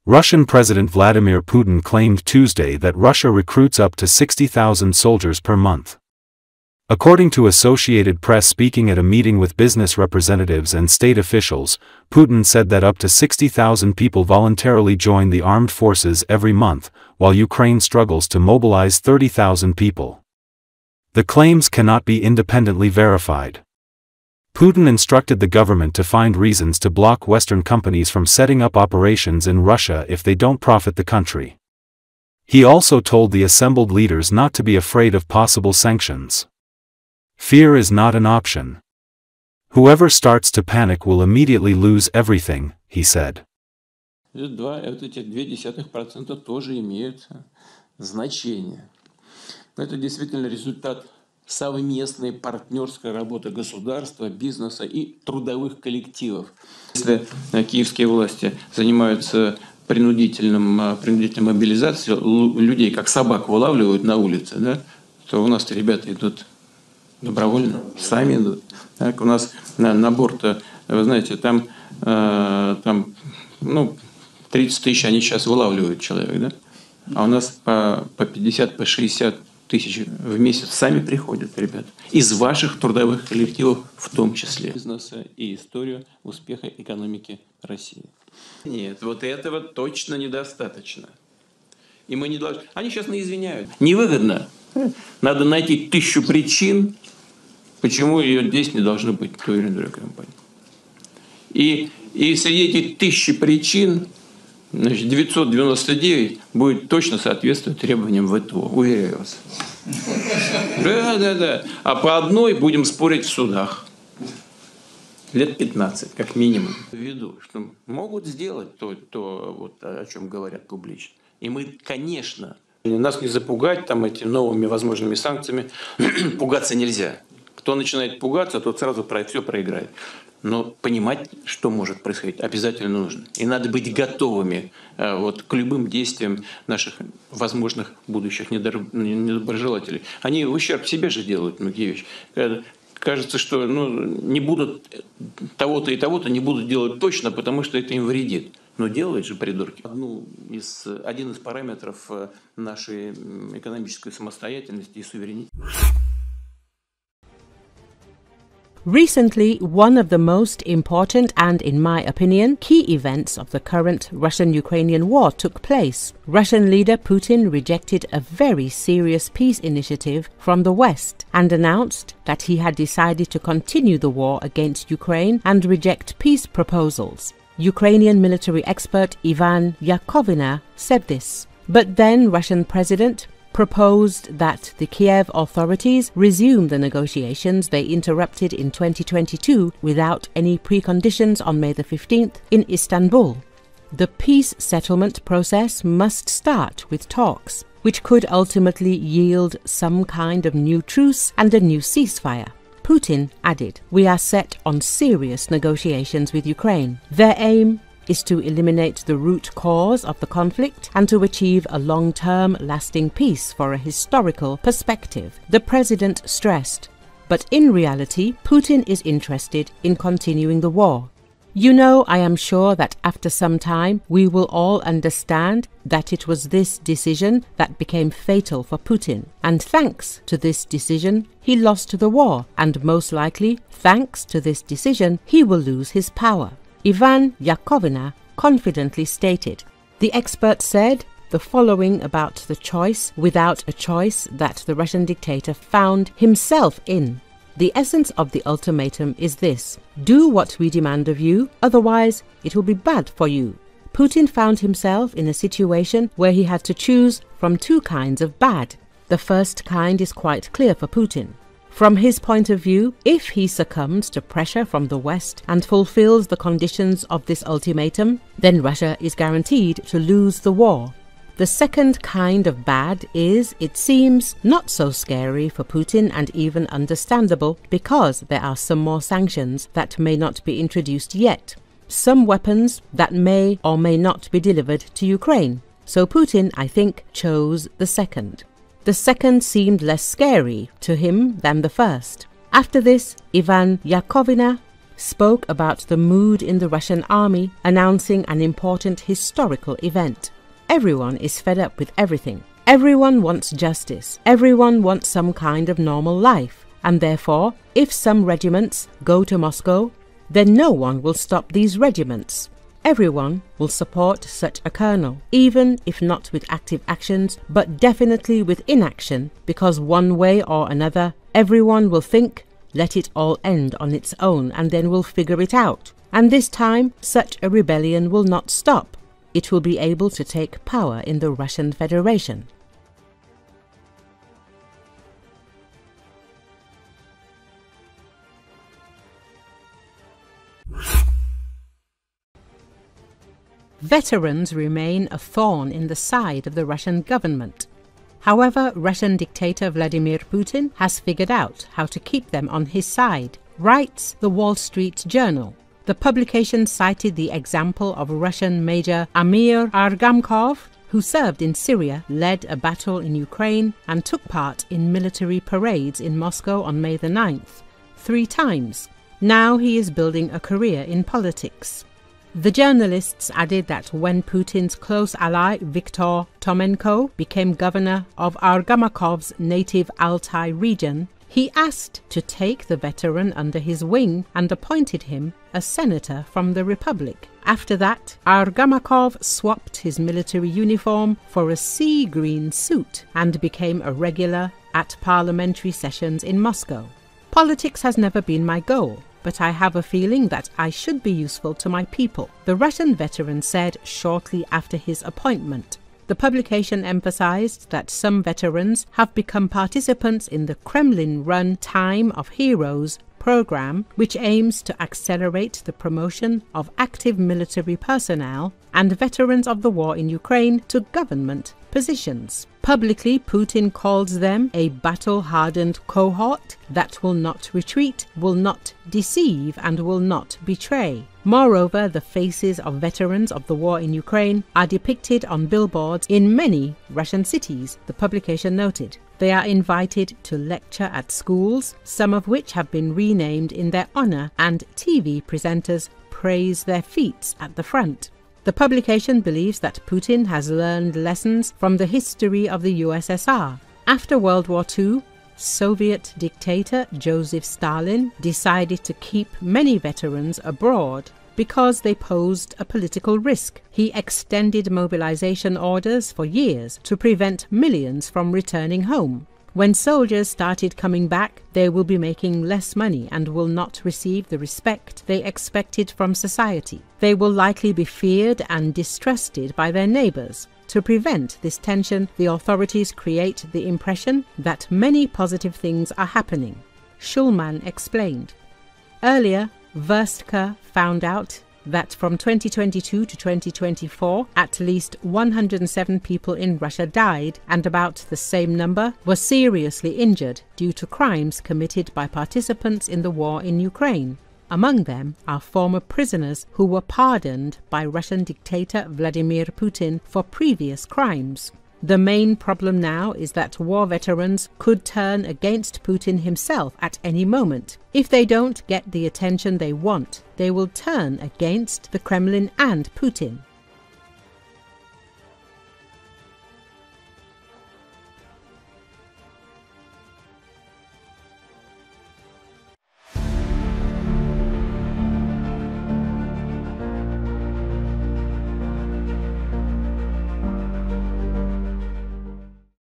Russian President Vladimir Putin claimed Tuesday that Russia recruits up to 60,000 soldiers per month. According to Associated Press, speaking at a meeting with business representatives and state officials, Putin said that up to 60,000 people voluntarily join the armed forces every month, while Ukraine struggles to mobilize 30,000 people. The claims cannot be independently verified. Putin instructed the government to find reasons to block Western companies from setting up operations in Russia if they don't profit the country. He also told the assembled leaders not to be afraid of possible sanctions. Fear is not an option. Whoever starts to panic will immediately lose everything, he said. Эти 0,2% тоже имеют значение. Это действительно результат совместной партнерской работы государства, бизнеса и трудовых коллективов. Если киевские власти занимаются принудительной мобилизацией, людей как собак вылавливают на улице, да, то у нас ребята идут добровольно, сами идут. Так, у нас на борт, вы знаете, там 30 тысяч они сейчас вылавливают человек, да? А у нас по 50, по 60 тысяч в месяц сами приходят, ребята. Из ваших трудовых коллективов в том числе. Бизнеса и историю успеха экономики России. Нет, вот этого точно недостаточно. И мы не должны... Они сейчас извиняют. Невыгодно. Надо найти 1000 причин, почему ее здесь не должно быть той или другой компании. И среди этих 1000 причин, значит, 999 будет точно соответствовать требованиям ВТО, уверяю вас. Да. А по одной будем спорить в судах. Лет 15, как минимум. В виду, что могут сделать то вот, о чем говорят публично. И мы, конечно, нас не запугать там этими новыми возможными санкциями. Пугаться нельзя. Кто начинает пугаться, тот сразу все проиграет. Но понимать, что может происходить, обязательно нужно. И надо быть готовыми вот, к любым действиям наших возможных будущих недоброжелателей. Они в ущерб себе же делают многие вещи. Кажется, что не будут того-то и того-то не будут делать точно, потому что это им вредит. Но делают же придурки. Один из параметров нашей экономической самостоятельности и суверенитета. Recently, one of the most important and, in my opinion, key events of the current Russian-Ukrainian war took place. Russian leader Putin rejected a very serious peace initiative from the West and announced that he had decided to continue the war against Ukraine and reject peace proposals. Ukrainian military expert Ivan Yakovina said this. But then Russian President proposed that the Kiev authorities resume the negotiations they interrupted in 2022 without any preconditions on May the 15th in Istanbul. The peace settlement process must start with talks, which could ultimately yield some kind of new truce and a new ceasefire. Putin added, "We are set on serious negotiations with Ukraine. Their aim is to eliminate the root cause of the conflict and to achieve a long-term lasting peace for a historical perspective," the president stressed. But in reality, Putin is interested in continuing the war. You know, I am sure that after some time we will all understand that it was this decision that became fatal for Putin. And thanks to this decision, he lost the war, and most likely, thanks to this decision, he will lose his power. Ivan Yakovina confidently stated. The expert said the following about the choice without a choice that the Russian dictator found himself in. The essence of the ultimatum is this: do what we demand of you, otherwise it will be bad for you. Putin found himself in a situation where he had to choose from two kinds of bad. The first kind is quite clear for Putin. From his point of view, if he succumbs to pressure from the West and fulfills the conditions of this ultimatum, then Russia is guaranteed to lose the war. The second kind of bad is, it seems, not so scary for Putin and even understandable because there are some more sanctions that may not be introduced yet, some weapons that may or may not be delivered to Ukraine. So Putin, I think, chose the second. The second seemed less scary to him than the first. After this, Ivan Yakovina spoke about the mood in the Russian army, announcing an important historical event. Everyone is fed up with everything. Everyone wants justice. Everyone wants some kind of normal life. And therefore, if some regiments go to Moscow, then no one will stop these regiments. Everyone will support such a colonel, even if not with active actions, but definitely with inaction, because one way or another, everyone will think, let it all end on its own, and then we'll figure it out. And this time, such a rebellion will not stop. It will be able to take power in the Russian Federation. Veterans remain a thorn in the side of the Russian government. However, Russian dictator Vladimir Putin has figured out how to keep them on his side, writes the Wall Street Journal. The publication cited the example of Russian Major Amir Argamkov, who served in Syria, led a battle in Ukraine, and took part in military parades in Moscow on May the 9th, 3 times. Now he is building a career in politics. The journalists added that when Putin's close ally Viktor Tomenko became governor of Argamakov's native Altai region, he asked to take the veteran under his wing and appointed him a senator from the Republic. After that, Argamakov swapped his military uniform for a sea green suit and became a regular at parliamentary sessions in Moscow. Politics has never been my goal, but I have a feeling that I should be useful to my people, the Russian veteran said shortly after his appointment. The publication emphasized that some veterans have become participants in the Kremlin-run Time of Heroes program, which aims to accelerate the promotion of active military personnel and veterans of the war in Ukraine to government positions. Publicly, Putin calls them a battle-hardened cohort that will not retreat, will not deceive, and will not betray. Moreover, the faces of veterans of the war in Ukraine are depicted on billboards in many Russian cities, the publication noted. They are invited to lecture at schools, some of which have been renamed in their honor, and TV presenters praise their feats at the front. The publication believes that Putin has learned lessons from the history of the USSR. After World War II, Soviet dictator Joseph Stalin decided to keep many veterans abroad because they posed a political risk. He extended mobilization orders for years to prevent millions from returning home. When soldiers started coming back, they will be making less money and will not receive the respect they expected from society. They will likely be feared and distrusted by their neighbors. To prevent this tension, the authorities create the impression that many positive things are happening, Schulman explained. Earlier, Verstka found out that from 2022 to 2024, at least 107 people in Russia died, and about the same number were seriously injured due to crimes committed by participants in the war in Ukraine. Among them are former prisoners who were pardoned by Russian dictator Vladimir Putin for previous crimes. The main problem now is that war veterans could turn against Putin himself at any moment. If they don't get the attention they want, they will turn against the Kremlin and Putin.